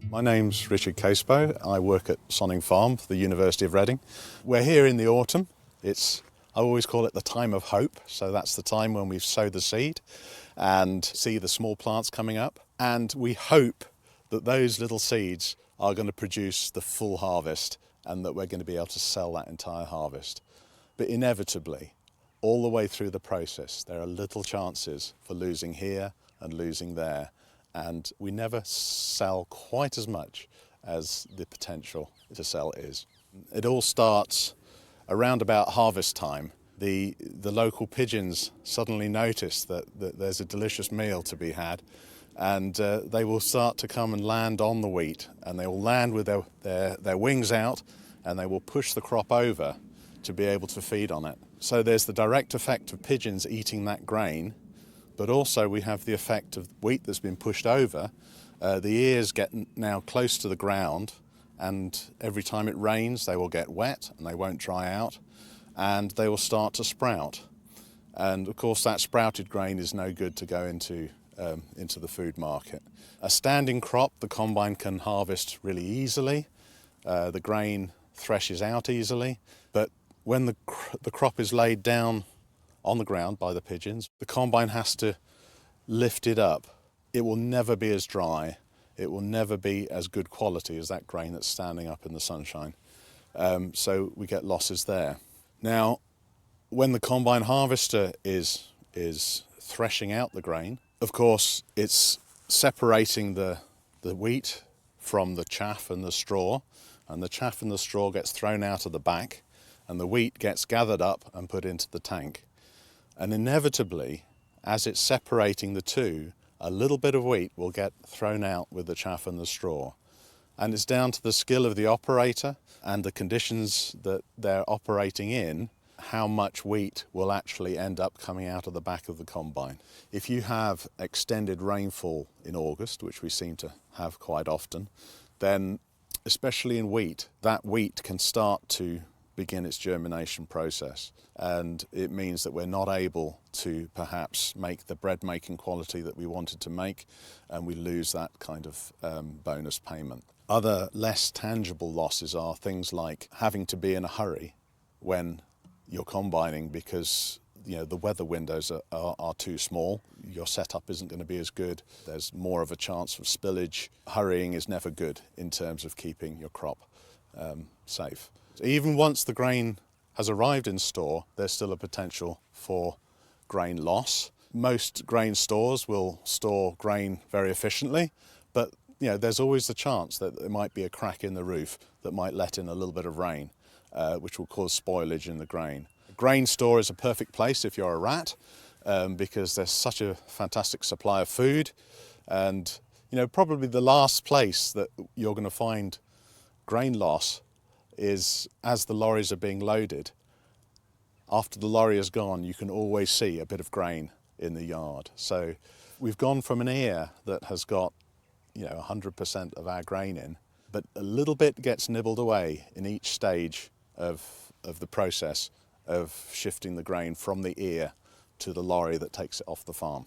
My name's Richard Casebow. I work at Sonning Farm for the University of Reading. We're here in the autumn. I always call it the time of hope. So that's the time when we've sowed the seed and see the small plants coming up. And we hope that those little seeds are going to produce the full harvest and that we're going to be able to sell that entire harvest. But inevitably, all the way through the process, there are little chances for losing here and losing there. And we never sell quite as much as the potential to sell is. It all starts around about harvest time. The local pigeons suddenly notice that there's a delicious meal to be had, and they will start to come and land on the wheat, and they will land with their wings out, and they will push the crop over to be able to feed on it. So there's the direct effect of pigeons eating that grain, but also we have the effect of wheat that's been pushed over. The ears get now close to the ground, and every time it rains they will get wet and they won't dry out, and they will start to sprout. And of course that sprouted grain is no good to go into the food market. A standing crop the combine can harvest really easily. The grain threshes out easily, but when the crop is laid down on the ground by the pigeons, the combine has to lift it up. It will never be as dry. It will never be as good quality as that grain that's standing up in the sunshine. So we get losses there. Now, when the combine harvester is threshing out the grain, of course, it's separating the wheat from the chaff and the straw, and the chaff and the straw gets thrown out of the back, and the wheat gets gathered up and put into the tank. And inevitably, as it's separating the two, a little bit of wheat will get thrown out with the chaff and the straw. And it's down to the skill of the operator and the conditions that they're operating in, how much wheat will actually end up coming out of the back of the combine. If you have extended rainfall in August, which we seem to have quite often, then especially in wheat, that wheat can start to begin its germination process, and it means that we're not able to perhaps make the bread making quality that we wanted to make, and we lose that kind of bonus payment. Other less tangible losses are things like having to be in a hurry when you're combining because the weather windows are too small. Your setup isn't going to be as good. There's more of a chance of spillage. Hurrying is never good in terms of keeping your crop safe. Even once the grain has arrived in store, there's still a potential for grain loss. Most grain stores will store grain very efficiently, but there's always the chance that there might be a crack in the roof that might let in a little bit of rain, which will cause spoilage in the grain. A grain store is a perfect place if you're a rat, because there's such a fantastic supply of food, and probably the last place that you're going to find grain loss is as the lorries are being loaded. After the lorry is gone, you can always see a bit of grain in the yard. So we've gone from an ear that has got 100% of our grain in, but a little bit gets nibbled away in each stage of the process of shifting the grain from the ear to the lorry that takes it off the farm.